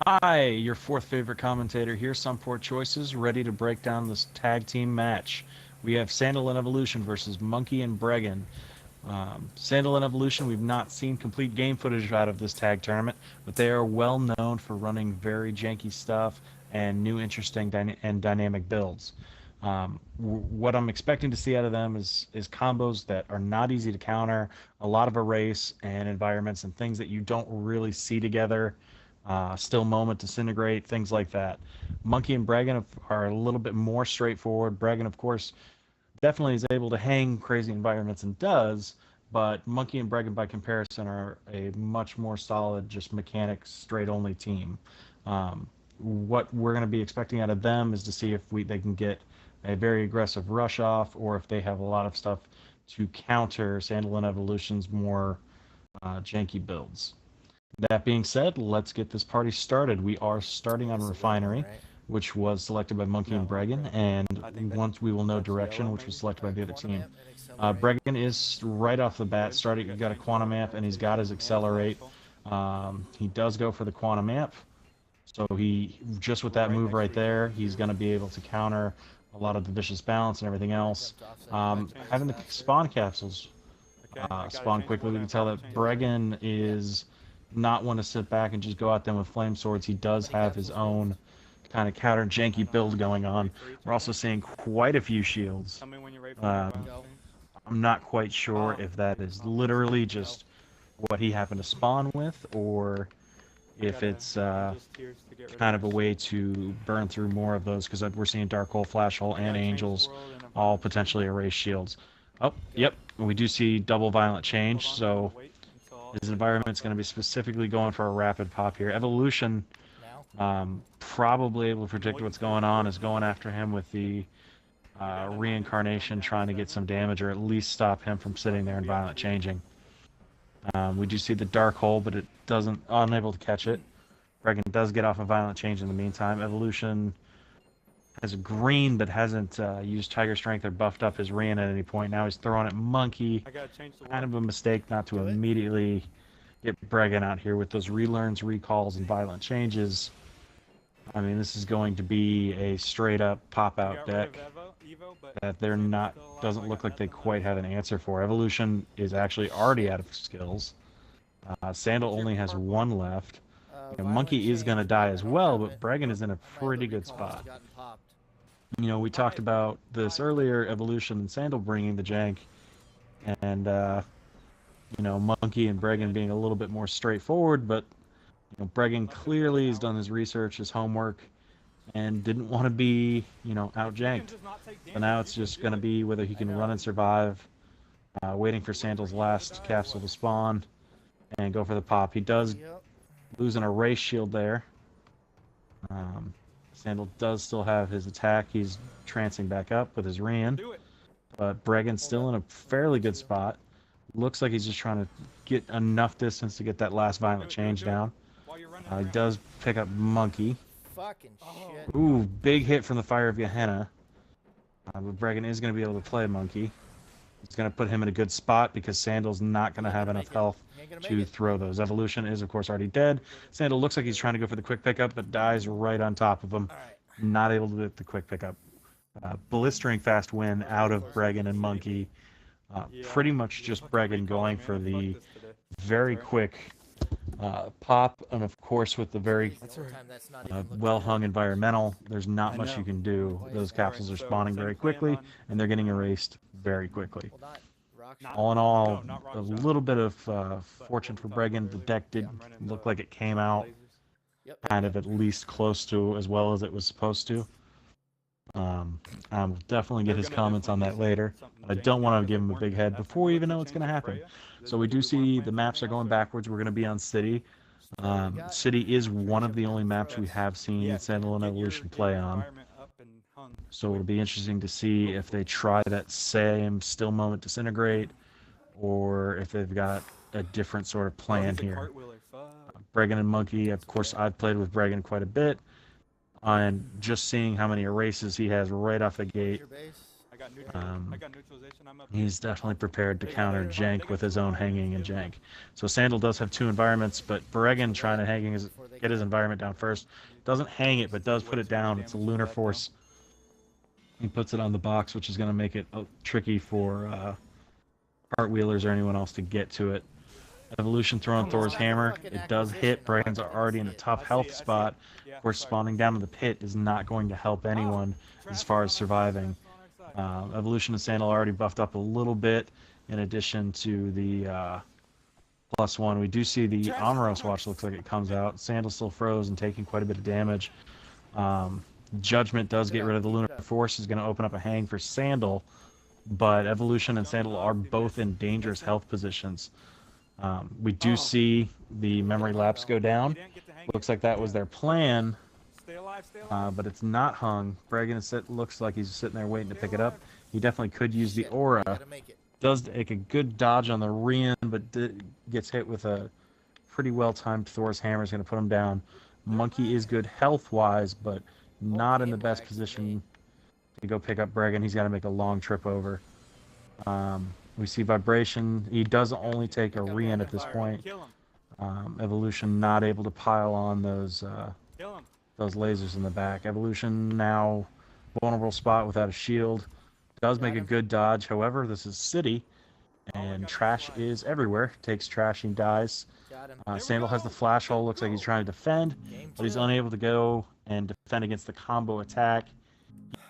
Hi, your fourth favorite commentator here, SomePoorChoices, ready to break down this tag team match. We have Sandal and Evolution versus Monkey and Bregan. Sandal and Evolution, we've not seen complete game footage out of this tag tournament, but they are well known for running very janky stuff and new interesting and dynamic builds. What I'm expecting to see out of them is combos that are not easy to counter, a lot of erase and environments and things that you don't really see together. Still moment, disintegrate, things like that. Monkey and Bregan are a little bit more straightforward. Bregan, of course, definitely is able to hang crazy environments and does, but Monkey and Bregan by comparison are a much more solid, just mechanics straight only team. What we're going to be expecting out of them is to see if they can get a very aggressive rush off, or if they have a lot of stuff to counter Sandal and Evolution's more janky builds. That being said, let's get this party started. We are starting on Refinery, which was selected by Monkey and Bregan, and once we will know Direction, which was selected by the other team. Bregan is right off the bat starting. He's got a Quantum Amp, and he's got his Accelerate. He does go for the Quantum Amp, so he just with that move right there, he's going to be able to counter a lot of the Vicious Balance and everything else. Having the spawn capsules spawn quickly, we can tell that Bregan is not one to sit back and just go at them with flame swords. He does have his own kind of counter janky build going on. We're also seeing quite a few shields. I'm not quite sure if that is literally just what he happened to spawn with, or if it's kind of a way to burn through more of those, because we're seeing Dark Hole, Flash Hole, and Angels all potentially erase shields. Oh, yep, we do see double Violent Change, so his environment's going to be specifically going for a rapid pop here. Evolution, probably able to predict what's going on, is going after him with the reincarnation, trying to get some damage, or at least stop him from sitting there and violent changing. We do see the Dark Hole, but it doesn't, unable to catch it. Bregan does get off a violent change in the meantime. Evolution has a green, but hasn't used Tiger Strength or buffed up his Rian at any point. Now he's throwing at Monkey. Kind of a mistake not to immediately get Bregan out here with those relearns, recalls, and violent changes. I mean, this is going to be a straight-up pop-out deck that they're not, doesn't look like they quite have an answer for. Evolution is actually already out of skills. Sandal only has one left. You know, Monkey is going to die as well, but Bregan is in a pretty good spot. You know, we talked about this earlier, Evolution and Sandal bringing the jank, and, you know, Monkey and Bregan being a little bit more straightforward, but, you know, Bregan clearly has done his research, his homework, and didn't want to be, you know, out-janked. So now it's just going to be whether he can run and survive, waiting for Sandal's last capsule to spawn, and go for the pop. He does lose an erase shield there. Sandal does still have his attack. He's trancing back up with his Rian. But Bregan's still in a fairly good spot. Looks like he's just trying to get enough distance to get that last violent change down. He does pick up Monkey. Ooh, big hit from the Fire of Gehenna. But Bregan is going to be able to play Monkey. It's going to put him in a good spot because Sandal's not going to have enough health to throw those. Evolution is, of course, already dead. Sandal looks like he's trying to go for the quick pickup, but dies right on top of him. Not able to get the quick pickup. Blistering fast win out of Bregan and Monkey. Pretty much just Bregan going for the very quick pop, and of course with the very well-hung environmental, there's not much you can do. Those capsules are spawning very quickly, and they're getting erased very quickly. All in all, a little bit of fortune for Bregan. The deck did look like it came out kind of at least close to as well as it was supposed to. I'll definitely get his comments on that later. I don't want to give him a big head before we even know what's going to happen. So we do see the maps are going backwards. We're going to be on City. City is one of the only maps we have seen Sandal and Evolution play on. So it'll be interesting to see if they try that same still moment disintegrate, or if they've got a different sort of plan here. Bregan and Monkey, of course, I've played with Bregan quite a bit, and just seeing how many erases he has right off the gate, he's definitely prepared to counter jank with his own hanging and jank. So Sandal does have two environments, but Bregan trying to hang get his environment down first. Doesn't hang it, but does put it down. It's a lunar force. He puts it on the box, which is going to make it tricky for cartwheelers or anyone else to get to it. Evolution throwing Thor's hammer. It does hit. Bregan's already in a tough health spot. Of course, spawning down in the pit is not going to help anyone as far as surviving. Evolution and Sandal already buffed up a little bit in addition to the +1. We do see the Amoros watch looks like it comes out. Sandal still froze and taking quite a bit of damage. Judgment does get rid of the Lunar Force. Is going to open up a hang for Sandal, but Evolution and Sandal are both in dangerous health positions. We do see the memory lapse go down. Looks like that was their plan, but it's not hung. Bregan looks like he's sitting there waiting to pick it up. He definitely could use the aura. Does make a good dodge on the Rian, but gets hit with a pretty well-timed Thor's hammer. Is going to put him down. Monkey is good health-wise, but not in the best position to go pick up Bregan. He's got to make a long trip over. We see Vibration. He does only take a Rian at this point. Evolution not able to pile on those lasers in the back. Evolution now vulnerable spot without a shield. Does make a good dodge. However, this is City, and trash is everywhere. Takes trash and dies. Sandal has the flash hole. Looks like he's trying to defend, but he's unable to go and defend against the combo attack.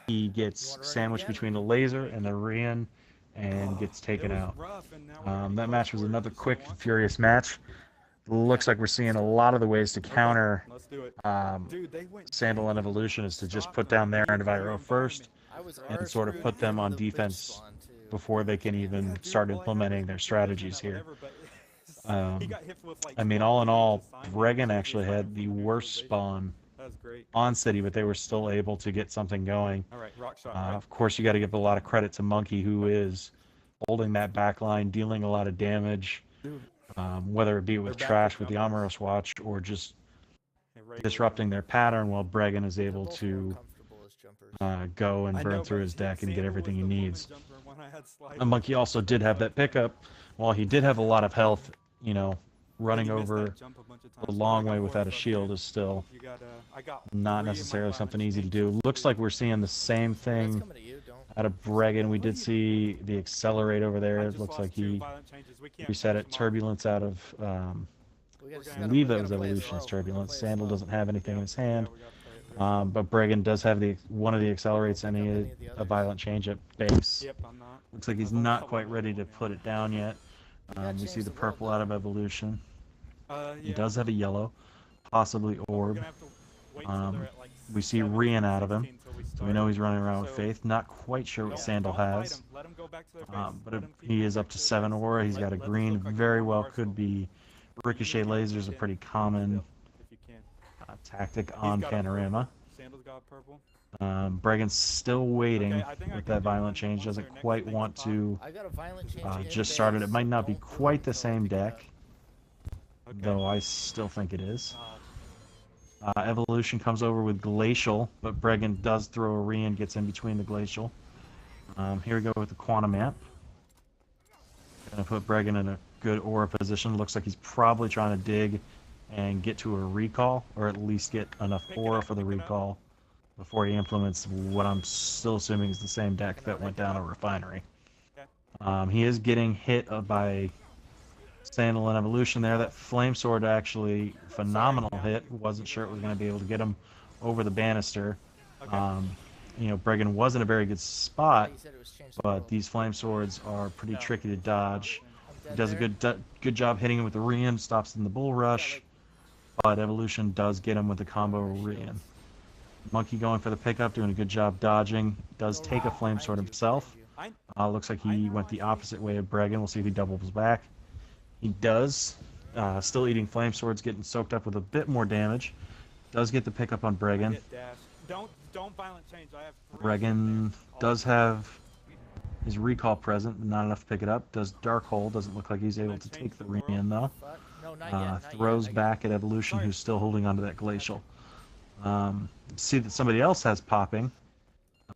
He gets sandwiched between the laser and the Rian and gets taken out. That match was another quick, furious match. Looks like we're seeing a lot of the ways to counter Sandal and Evolution is to just put down their enviro first and sort of put them on defense before they can even start implementing their strategies here. I mean, all in all, Bregan actually had the worst spawn on City, but they were still able to get something going. Of course, you got to give a lot of credit to Monkey, who is holding that back line, dealing a lot of damage, whether it be with trash with the Amoros watch or just disrupting their pattern, while Bregan is able to go and burn through his deck and get everything he needs. Monkey also did have that pickup. While he did have a lot of health, you know, running over a long way without a shield is still not necessarily something easy to do. Looks like we're seeing the same thing out of Bregan. We did see the Accelerate over there. It looks like he reset it. Turbulence out of, I believe that was Evolution's Turbulence. Sandal doesn't have anything in his hand. But Bregan does have one of the Accelerates and a Violent Change at base. Looks like he's not quite ready to put it down yet. We see the purple out of Evolution. He does have a yellow, possibly Orb. We see Rian out of him, so we know he's running around with Faith. Not quite sure what Sandal has, but he is up to 7 Aura. He's got a green. Very well could be Ricochet lasers, a pretty common tactic on Panorama. Bregan's still waiting with that Violent Change. Doesn't quite want to just start it. It might not be quite the same deck, though I still think it is. Evolution comes over with Glacial, but Bregan does throw a Rian, gets in between the Glacial. Here we go with the Quantum Amp. Gonna put Bregan in a good aura position. Looks like he's probably trying to dig and get to a recall, or at least get enough aura for the recall before he implements what I'm still assuming is the same deck that went down a Refinery. He is getting hit by Sandal and Evolution there. That Flame Sword actually phenomenal hit. Wasn't sure it was going to be able to get him over the banister. You know, Bregan was in a very good spot, but these Flame Swords are pretty tricky to dodge. He does a good job hitting him with the Rian, stops in the Bull Rush, but Evolution does get him with the combo Rian. Monkey going for the pickup, doing a good job dodging. Does take a Flame Sword himself. Looks like he went the opposite way of Bregan. We'll see if he doubles back. He does. Still eating Flame Swords, getting soaked up with a bit more damage. Does get the pickup on Bregan. Bregan does have his recall present, but not enough to pick it up. Does Dark Hole. Doesn't look like he's able to take the Rian, though. Throws back at Evolution, who's still holding onto that Glacial. See that somebody else has popping.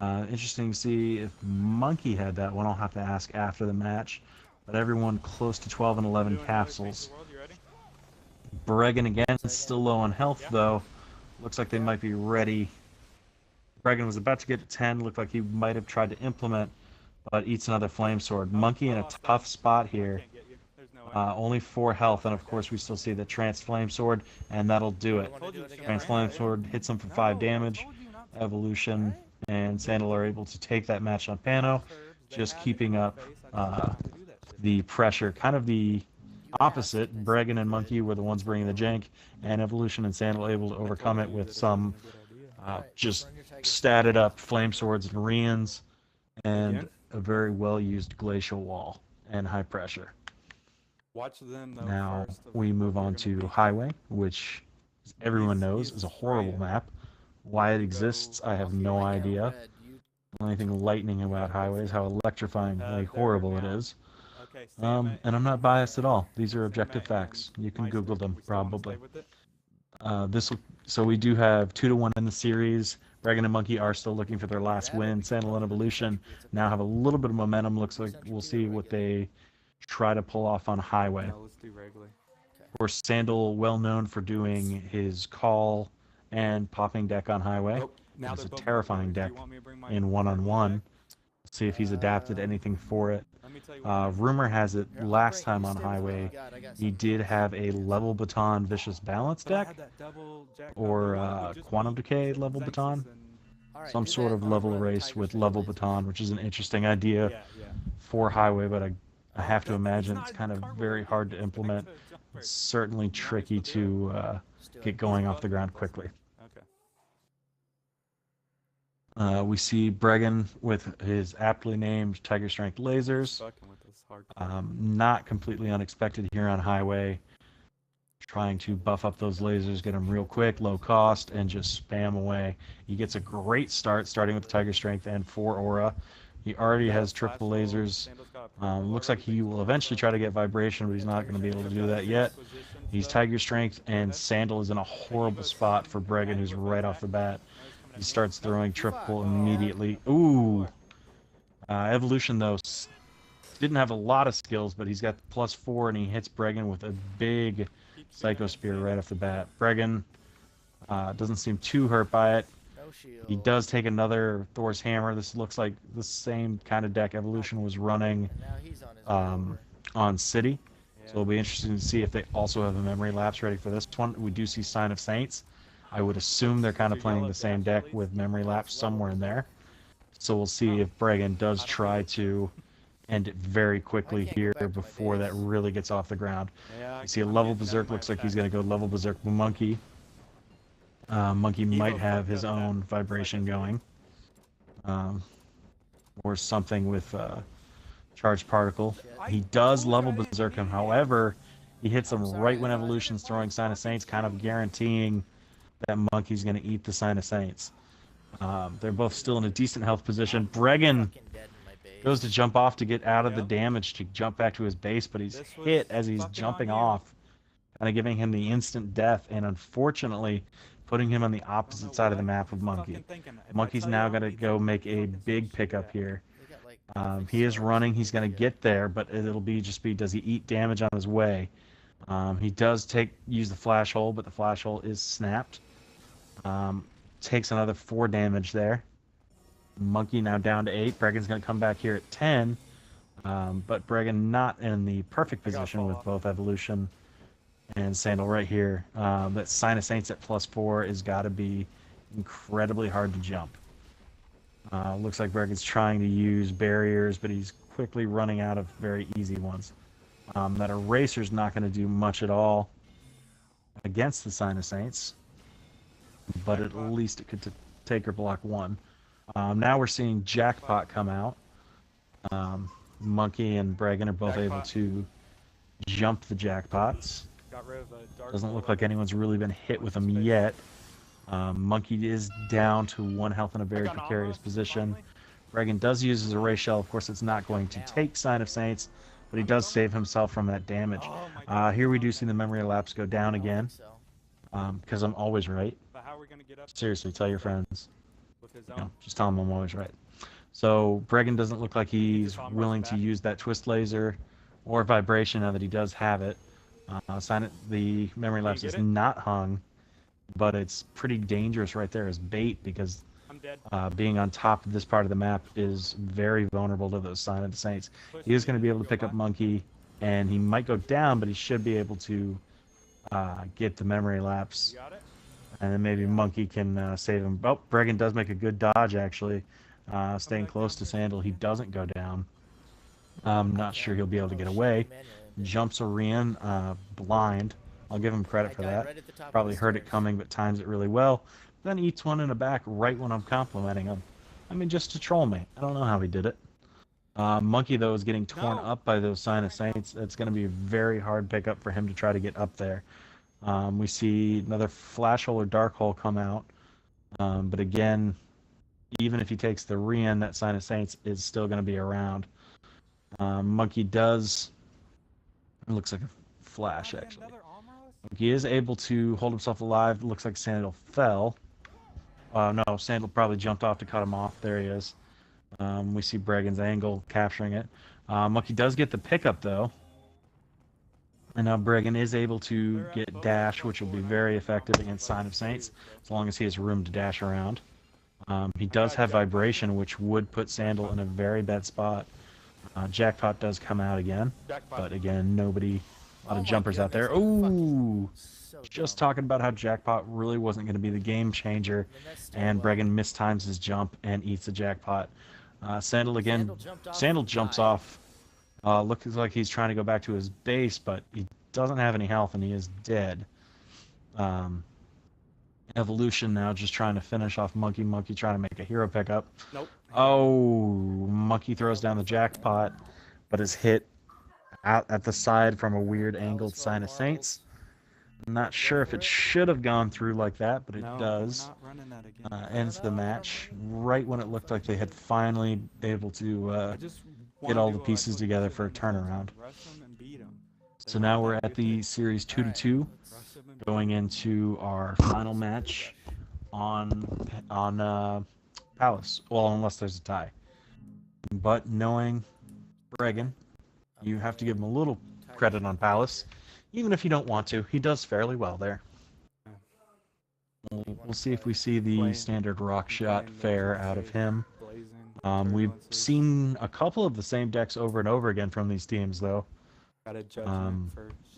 Interesting to see if Monkey had that one. I'll have to ask after the match. But everyone close to 12 and 11 capsules. Bregan again, still low on health though. Looks like they might be ready. Bregan was about to get to 10. Looked like he might have tried to implement, but eats another flame sword. Monkey in a tough spot here. Only 4 health, and of course we still see the trance flame sword, and that'll do it. Trance flame sword hits him for 5 damage. Evolution and Sandal are able to take that match on Pano, just keeping up the pressure. Kind of the opposite. Bregan and Monkey were the ones bringing the jank, and Evolution and Sandal able to overcome it with some just statted up flame swords and Rians, and a very well used glacial wall and high pressure. Now we move on to Highway, which everyone knows is a horrible map. Why it exists, I have no idea. The only thing lightning about Highway is how electrifyingly horrible it is. And I'm not biased at all. These are objective facts. You can Google them, probably. So we do have 2-1 in the series. Bregan and Monkey are still looking for their last win. Sandal and Evolution now have a little bit of momentum. Looks like we'll see what they try to pull off on Highway. Of course, Sandal, well known for doing his call and popping deck on Highway. It's a terrifying deck in one-on-one. See if he's adapted anything for it. Rumor has it last time on Highway he did have a level baton vicious balance deck, or quantum decay level baton, some sort of level race with level baton, which is an interesting idea for Highway, but I have to imagine it's kind of very hard to implement. It's certainly tricky to get going off the ground quickly. We see Bregan with his aptly named Tiger Strength lasers. Not completely unexpected here on Highway. Trying to buff up those lasers, get them real quick, low cost, and just spam away. He gets a great start, starting with the Tiger Strength and 4 aura. He already has triple lasers. Looks like he will eventually try to get vibration, but he's not going to be able to do that yet. He's Tiger Strength, and Sandal is in a horrible spot for Bregan, who's right off the bat. He starts throwing triple immediately. Ooh! Evolution, though, didn't have a lot of skills, but he's got +4, and he hits Bregan with a big Psycho Spear right off the bat. Bregan doesn't seem too hurt by it. He does take another Thor's Hammer. This looks like the same kind of deck Evolution was running on City. So it'll be interesting to see if they also have a memory lapse ready for this one. We do see Sign of Saints. I would assume they're kind of playing the same deck with memory lapse somewhere in there. So we'll see if Bregan does try to end it very quickly here before that really gets off the ground. You see a level Berserk. Looks like he's going to go level Berserk with Monkey. Monkey might have his own vibration going. Or something with Charged Particle. He does level Berserk him. However, he hits him right when Evolution's throwing Sign of Saints, kind of guaranteeing that Monkey's going to eat the Sign of Saints. They're both still in a decent health position. Bregan goes to jump off to get out of the damage to jump back to his base, but he's hit as he's jumping off, kind of giving him the instant death, and unfortunately putting him on the opposite side of the map of Monkey. Monkey's now going to go make a big pickup here. He is running. He's going to get there, but it'll be does he eat damage on his way? He does use the flash hole, but the flash hole is snapped. Takes another 4 damage there. Monkey now down to 8. Bregan's going to come back here at 10. But Bregan not in the perfect position with both Evolution and Sandal right here. That Sign of Saints at +4 has got to be incredibly hard to jump. Looks like Bregan's trying to use barriers, but he's quickly running out of very easy ones. That Eraser's not going to do much at all against the Sign of Saints, but at least it could take or block 1. Now we're seeing Jackpot come out. Monkey and Bregan are both able to jump the Jackpots. Doesn't look like anyone's really been hit with them yet. Monkey is down to 1 health in a very precarious position. Bregan does use his Erase Shell. Of course, it's not going to take Sign of Saints, but he does save himself from that damage. Here we do see the memory lapse go down again, because I'm always right. Seriously, tell your friends. Just tell them I'm always right. So Bregan doesn't look like he's willing to use that Twist Laser or Vibration now that he does have it. The memory lapse is not hung, but it's pretty dangerous right there as bait because being on top of this part of the map is very vulnerable to those Sign of the Saints. He is going to be able to pick up Monkey, and he might go down, but he should be able to get the memory lapse. And then maybe Monkey can save him. Oh, Bregan does make a good dodge, actually. Staying close to Sandal, he doesn't go down. I'm not sure he'll be able to get away. Jumps Orion blind. I'll give him credit for that. Probably heard it coming, but times it really well. Then eats one in the back right when I'm complimenting him. I mean, just to troll me. I don't know how he did it. Monkey, though, is getting torn up by those Sign of Saints. It's going to be a very hard pickup for him to try to get up there. We see another flash hole or dark hole come out. But again, even if he takes the Rian, that Sign of Saints is still going to be around. Monkey does... It looks like a flash, actually. Monkey is able to hold himself alive. It looks like Sandal fell. No, Sandal probably jumped off to cut him off. There he is. We see Bregan's angle capturing it. Monkey does get the pickup, though. And now Bregan is able to get dash, which will be very effective against Sign of Saints, as long as he has room to dash around. He does have vibration, which would put Sandal in a very bad spot. Jackpot does come out again, but again, a lot of jumpers out there. Ooh! Just talking about how Jackpot really wasn't going to be the game changer, and Bregan mistimes his jump and eats the Jackpot. Sandal again. Sandal jumps off. Looks like he's trying to go back to his base, but he doesn't have any health and he is dead. Evolution now just trying to finish off Monkey. Monkey trying to make a hero pickup. Nope. Oh, Monkey throws down the Jackpot, but is hit out at the side from a weird angled Sign of Saints. I'm not sure if it should have gone through like that, but it does. Ends the match right when it looked like they had finally been able to get all the pieces together for a turnaround. So now we're at the series 2-2, going into our final match on Palace. Well, unless there's a tie. But knowing Bregan, you have to give him a little credit on Palace, even if you don't want to. He does fairly well there. We'll see if we see the standard rock shot fair out of him. We've seen a couple of the same decks over and over again from these teams, though,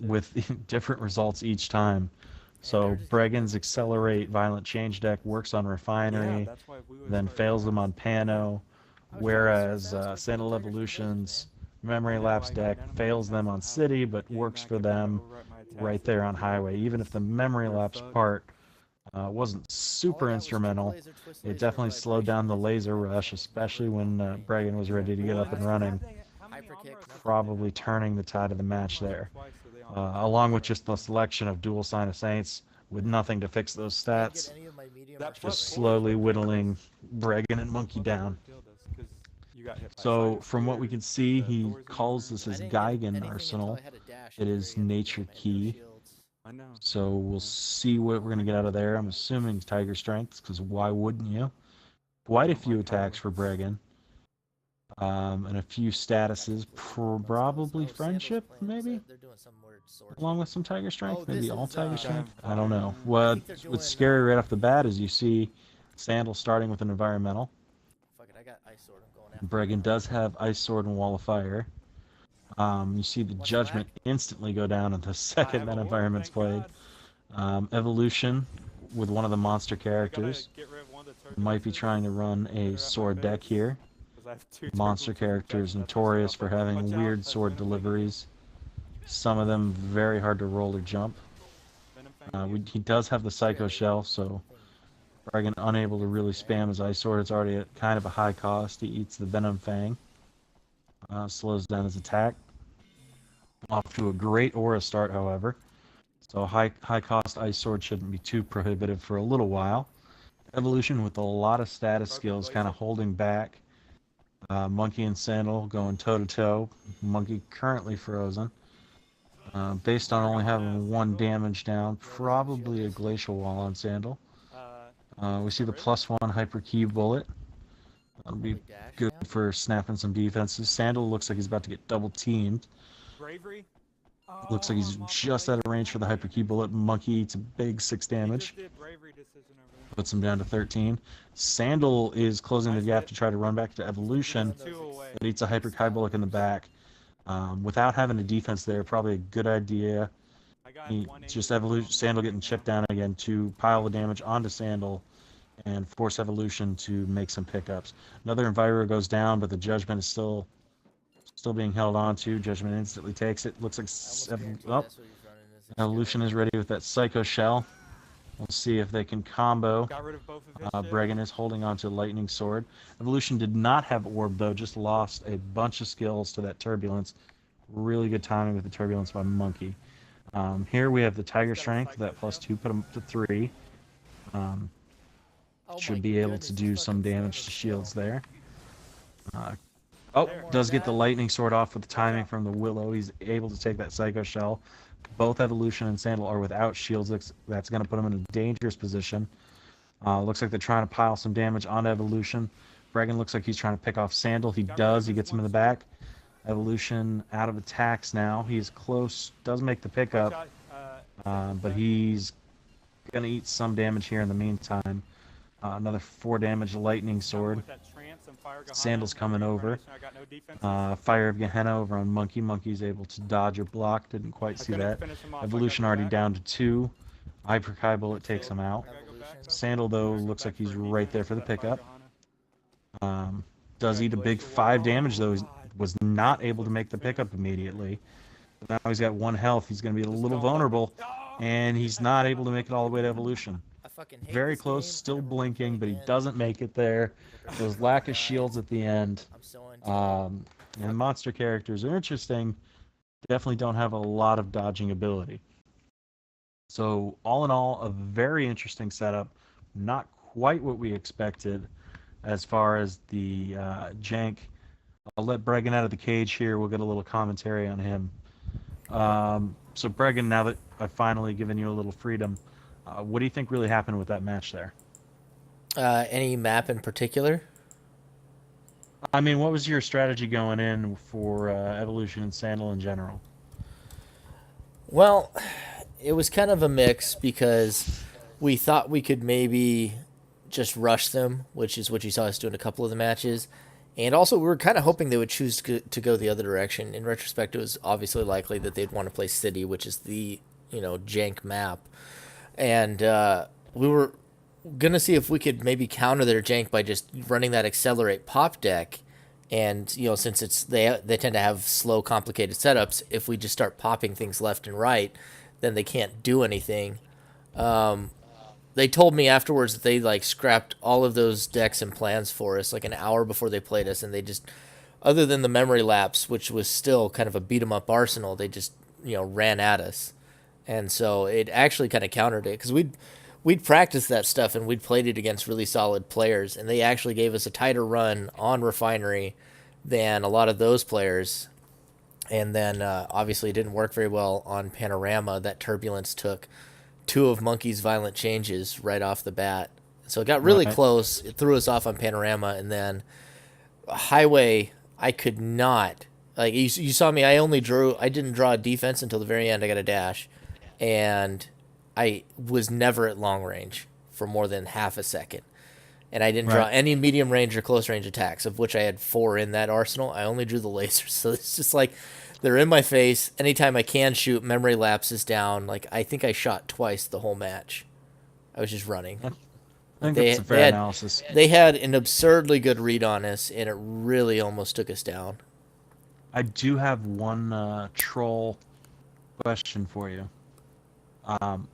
with different results each time. So Bregan's Accelerate Violent Change deck works on Refinery, then fails them on Pano, whereas Sandal Evolution's Memory Lapse deck fails them on City, but works for them right there on Highway. Even if the Memory Lapse part wasn't super instrumental, it definitely slowed down the laser rush, especially when Bregan was ready to get up and running, probably turning the tide of the match there. Along with just the selection of dual Sign of Saints with nothing to fix those stats, just slowly whittling Bregan and Monkey down. So from what we can see, he calls this his Geigen arsenal. It is Nature Key. So we'll see what we're going to get out of there. I'm assuming Tiger Strength, because why wouldn't you? Quite a few attacks for Bregan. And a few statuses, probably Friendship, maybe? Along with some Tiger Strength, maybe all Tiger Strength? I don't know. What's scary right off the bat is you see Sandal starting with an Environmental. Bregan does have Ice Sword and Wall of Fire. You see the Judgment instantly go down in the second that Environment's played. Evolution with one of the monster characters. Might be trying to run a sword deck here. Monster characters notorious for having weird sword deliveries. Some of them very hard to roll or jump. He does have the Psycho Shell, so Bregan unable to really spam his Ice Sword. It's already at kind of a high cost. He eats the Venom Fang. Slows down his attack. Off to a great aura start, however. So high cost Ice Sword shouldn't be too prohibitive for a little while. Evolution with a lot of status skills kind of holding back. Monkey and Sandal going toe-to-toe. Monkey currently frozen. Based on only having one damage down, probably a Glacial Wall on Sandal. We see the +1 Hyper Key Bullet. That'll be good for snapping some defenses. Sandal looks like he's about to get double teamed. Looks like he's just out of range for the hyper key bullet. Monkey eats a big 6 damage. Puts him down to 13. Sandal is closing the gap to try to run back to evolution, but eats a hyper key bullet in the back. Without having a defense there, probably a good idea. Just evolution. Sandal getting chipped down again to pile the damage onto Sandal and force evolution to make some pickups. Another Enviro goes down, but the judgment is still being held on to. Judgment instantly takes it. Looks like evolution is ready with that Psycho Shell. We'll see if they can combo. Bregan is holding on to Lightning Sword. Evolution did not have Orb, though, just lost a bunch of skills to that Turbulence. Really good timing with the Turbulence by Monkey. Here we have the Tiger Strength. That +2 put him to 3. Should be able to do some damage to shields there. Does get the Lightning Sword off with the timing from the Willow. He's able to take that Psycho Shell. Both Evolution and Sandal are without shields. That's going to put him in a dangerous position. Looks like they're trying to pile some damage on Evolution. Bregan looks like he's trying to pick off Sandal. He does. He gets him in the back. Evolution out of attacks now. He's close. Does make the pickup. But he's going to eat some damage here in the meantime. Another 4 damage Lightning Sword. Sandal's coming over. Fire of Gehenna over on Monkey. Monkey's able to dodge or block. Didn't quite see that. Evolution already down to 2. Hyper Kai Bullet takes him out. Sandal, though, looks like he's right there for the pickup. Does eat a big 5 damage, though. He was not able to make the pickup immediately. Now he's got 1 health. He's going to be a little vulnerable. And he's not able to make it all the way to Evolution. Very close, still blinking, but he doesn't make it there. Those lack of shields at the end. And monster characters are interesting. Definitely don't have a lot of dodging ability. So all in all, a very interesting setup. Not quite what we expected as far as the jank. I'll let Bregan out of the cage here. We'll get a little commentary on him. So Bregan, now that I've finally given you a little freedom, what do you think really happened with that match there? Any map in particular? I mean, what was your strategy going in for Evolution and Sandal in general? Well, it was kind of a mix because we thought we could maybe just rush them, which is what you saw us do in a couple of the matches. And also, we were kind of hoping they would choose to go the other direction. In retrospect, it was obviously likely that they'd want to play City, which is the, jank map. And we were going to see if we could maybe counter their jank by just running that Accelerate pop deck. And, since they tend to have slow, complicated setups, if we just start popping things left and right, then they can't do anything. They told me afterwards that they scrapped all of those decks and plans for us an hour before they played us, and they just, other than the memory lapse, which was still kind of a beat 'em up arsenal, they just ran at us. And so it actually kind of countered it, because we'd practiced that stuff and we'd played it against really solid players, and they actually gave us a tighter run on Refinery than a lot of those players. And then obviously it didn't work very well on Panorama. That Turbulence took 2 of Monkey's violent changes right off the bat. So it got really close. It threw us off on Panorama, and then Highway, I could not. You saw me, I didn't draw a defense until the very end. I got a dash. And I was never at long range for more than half a second. And I didn't draw any medium range or close range attacks, of which I had 4 in that arsenal. I only drew the lasers. So it's just they're in my face. Anytime I can shoot, memory lapses down. I think I shot twice the whole match. I was just running. I think that's a fair analysis. They had an absurdly good read on us, and it really almost took us down. I do have one troll question for you.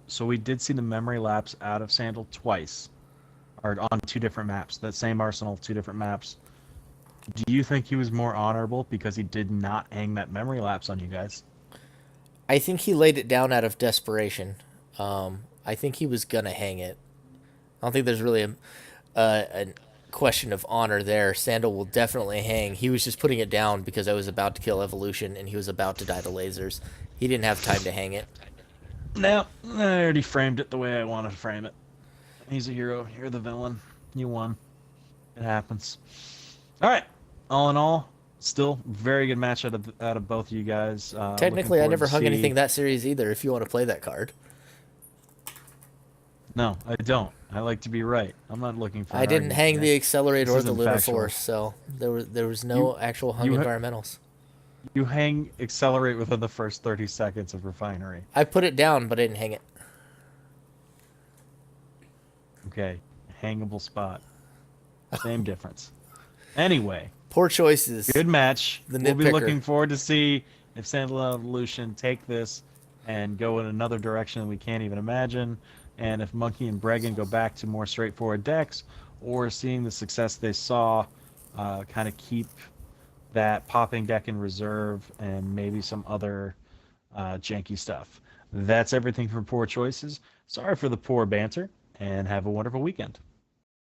So we did see the memory lapse out of Sandal twice, or on 2 different maps. That same arsenal, 2 different maps. Do you think he was more honorable because he did not hang that memory lapse on you guys? I think he laid it down out of desperation. I think he was gonna hang it. I don't think there's really a question of honor there. Sandal will definitely hang. He was just putting it down because I was about to kill Evolution and he was about to die to lasers. He didn't have time to hang it. No, I already framed it the way I wanted to frame it. He's a hero. You're the villain. You won. It happens. All right. All in all, Still, very good match out of both of you guys. Looking Technically, I forward to never hung anything see. that series either. If you want to play that card, No, I don't. I like to be right. I'm not looking for I an didn't argument hang here. the Accelerate This or the isn't Lunar factual. Force, so there was You no actual hung you environmentals. you hang accelerate within the first 30 seconds of refinery. I put it down, but I didn't hang it. Okay, hangable spot. Same difference. Anyway, Poor choices. good match. The We'll be nitpicker. looking forward to see if Sandal Evolution take this and go in another direction we can't even imagine, and if Monkey and Bregan go back to more straightforward decks, or seeing the success they saw, kind of keep that popping deck in reserve and maybe some other janky stuff. That's everything from Poor Choices. Sorry for the poor banter, and have a wonderful weekend.